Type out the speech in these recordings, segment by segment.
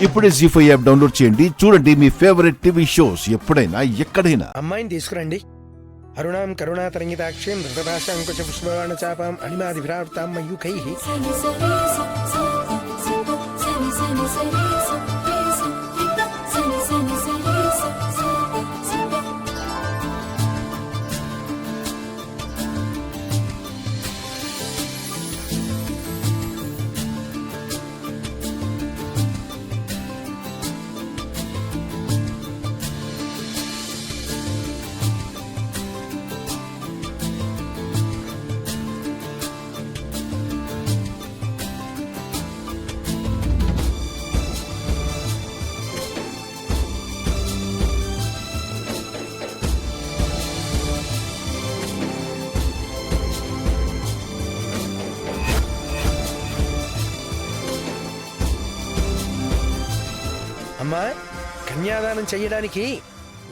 ఇప్పుడే జీ5 app download చేయండి. చూడండి మీ ఫేవరెట్ టీవీ షోస్ ఎప్పుడైనా ఎక్కడైనా. అమ్మాయిని తీసుకురండి. అరుణాం కరుణాతరంగితాక్షీం ధృతరాశాంకుశ పుష్పబాణ చాపాం అణిమాది విరావృతాం మయూఖైః. అమ్మా, కన్యాదానం చెయ్యడానికి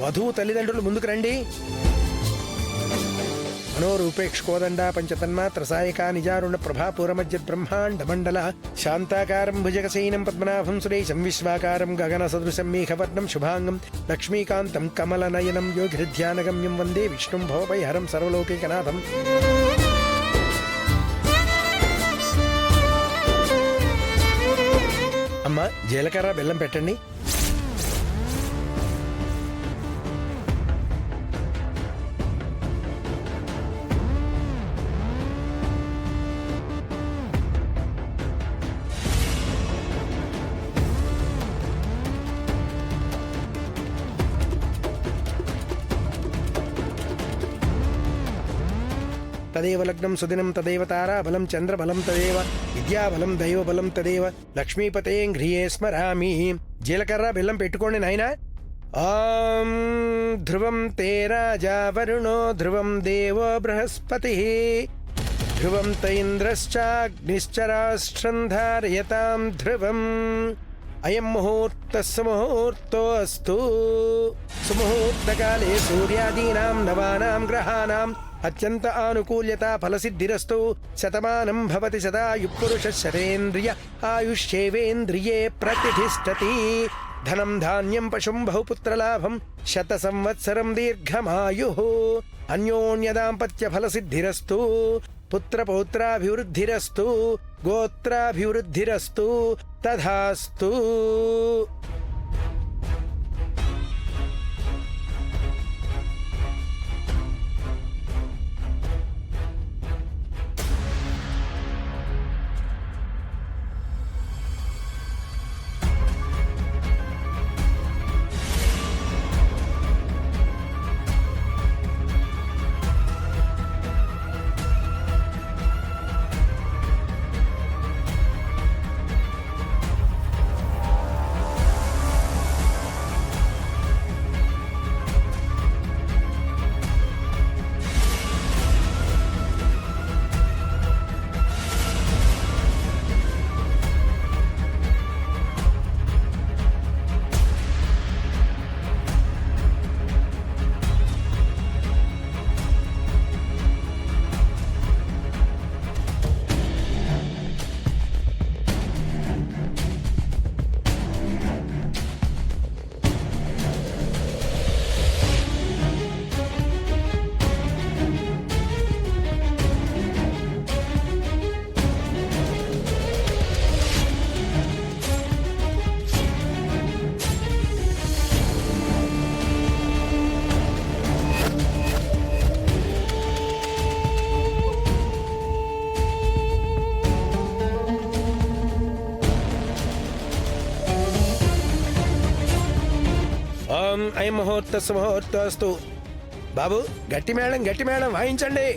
వధువు తల్లిదండ్రులు ముందుకు రండి. మనోరూపేక్షకోదండ పంచతన్మాత్ర సాయక నిజారుణ ప్రభాపూరమధ్య బ్రహ్మాండ మండల శాంతాకారం భుజగశయనం పద్మనాభం సురేశం విశ్వాకారం గగన సదృశం మేఘవర్ణం శుభాంగం లక్ష్మీకాంతం కమలనయనం యోగిధ్యానగమ్యం వందే విష్ణుం భవభయహరం సర్వలోకైకనాథం. అమ్మా, జీలకర్ర బెల్లం పెట్టండి. తదేవ లగ్నం సుదినం తదేవ తారాబలం చంద్రబలం తదేవ విద్యాబలం దైవబలం తదేవ లక్ష్మీపతే హ్రియే స్మరామి. జీలకర్ర బెల్లం పెట్టుకోండి నాయనా. ఓం ధ్రువం తే రాజా వరుణో ధ్రువం దేవో బృహస్పతి ధ్రువం త ఇంద్రశ్చాగ్నిశ్చ రాష్ట్రం ధారయతాం ధ్రువం. అయం ముహూర్తః సుముహూర్తోऽస్తు. సుముహూర్తకాలే సూర్యాదీనాం నవానాం గ్రహాణాం అత్యంత ఆనుకూల్యత ఫలసిద్ధిరస్తు. శతమానం భవతి శతాయుః పురుషః శతేంద్రియ ఆయుష్యేవేంద్రియే ప్రతిష్ఠతి. ధనం ధాన్యం పశుం బహుపుత్రలాభం శత సంవత్సరం దీర్ఘమాయుః. అన్యోన్యదాంపత్య ఫలసిద్ధిరస్తు. పుత్రపౌత్రాభివృద్ధిరస్తు. గోత్రాభివృద్ధిరస్తు. తథాస్తు. ఓం అయం ముహూర్త సుముహూర్తోస్తు. బాబు, గట్టి మేళం వాయించండి.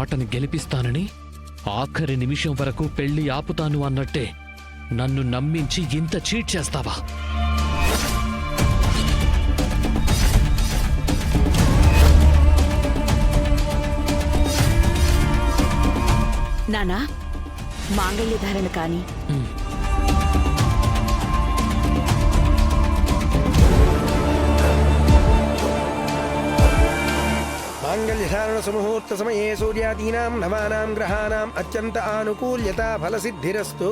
మాటని గెలిపిస్తానని ఆఖరి నిమిషం వరకు పెళ్లి ఆపుతాను అన్నట్టే నన్ను నమ్మించి ఇంత చీట్ చేస్తావా? నానా, మాంగళ్య ధారణ కాని మాంగళ్యధారణ సుముహూర్త సమయే సూర్యాదీనాం నవానాం గ్రహాణాం అత్యంత ఆనుకూల్యత ఫలసిద్ధిరస్తు.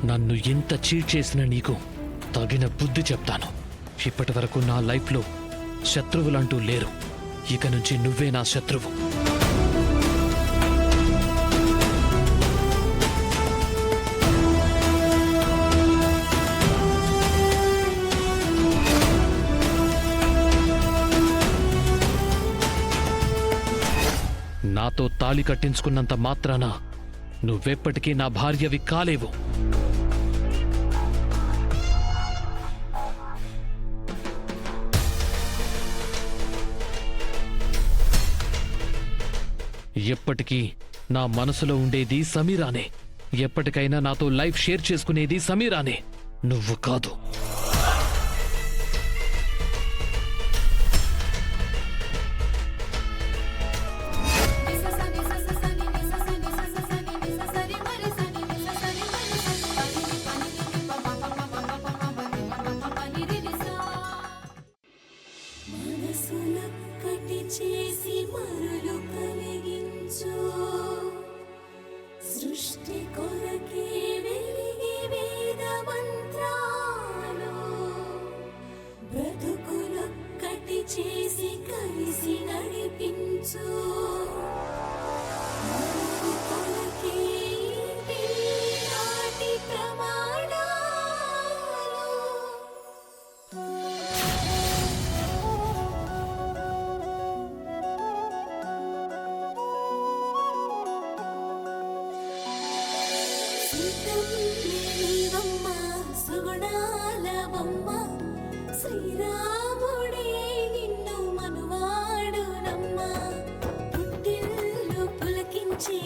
నన్ను ఇంత చీట్ చేసిన నీకు తగిన బుద్ధి చెప్తాను. ఇప్పటి వరకు నా లైఫ్లో శత్రువులంటూ లేరు. ఇక నుంచి నువ్వే నా శత్రువు. నాతో తాళి కట్టించుకున్నంత మాత్రాన నువ్వెప్పటికీ నా భార్యవి కాలేవు. ఎప్పటికీ నా మనసులో ఉండేది సమీరానే. ఎప్పటికైనా నాతో లైఫ్ షేర్ చేసుకునేది సమీరానే, నువ్వు కాదు. చేసి మరులు కలిగించు సృష్టి కొరకే వెలిగి వేద మంత్రాలు బ్రతుకులొక్కటి చేసి కలిసి నడిపించు మరులు కొరకే నాటి ప్రమాణాలు. శ్రీరాముడే నిన్ను మనువాడునమ్మా, పుట్టిల్లు పులకించే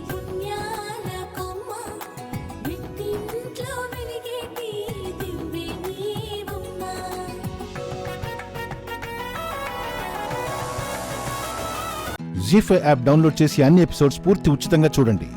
పుణ్యాల కొమ్మ, బిట్టింట్లో వెలిగేటి దివ్వె నీవమ్మా. జీ5 యాప్ డౌన్లోడ్ చేసి అన్ని ఎపిసోడ్స్ పూర్తి ఉచితంగా చూడండి.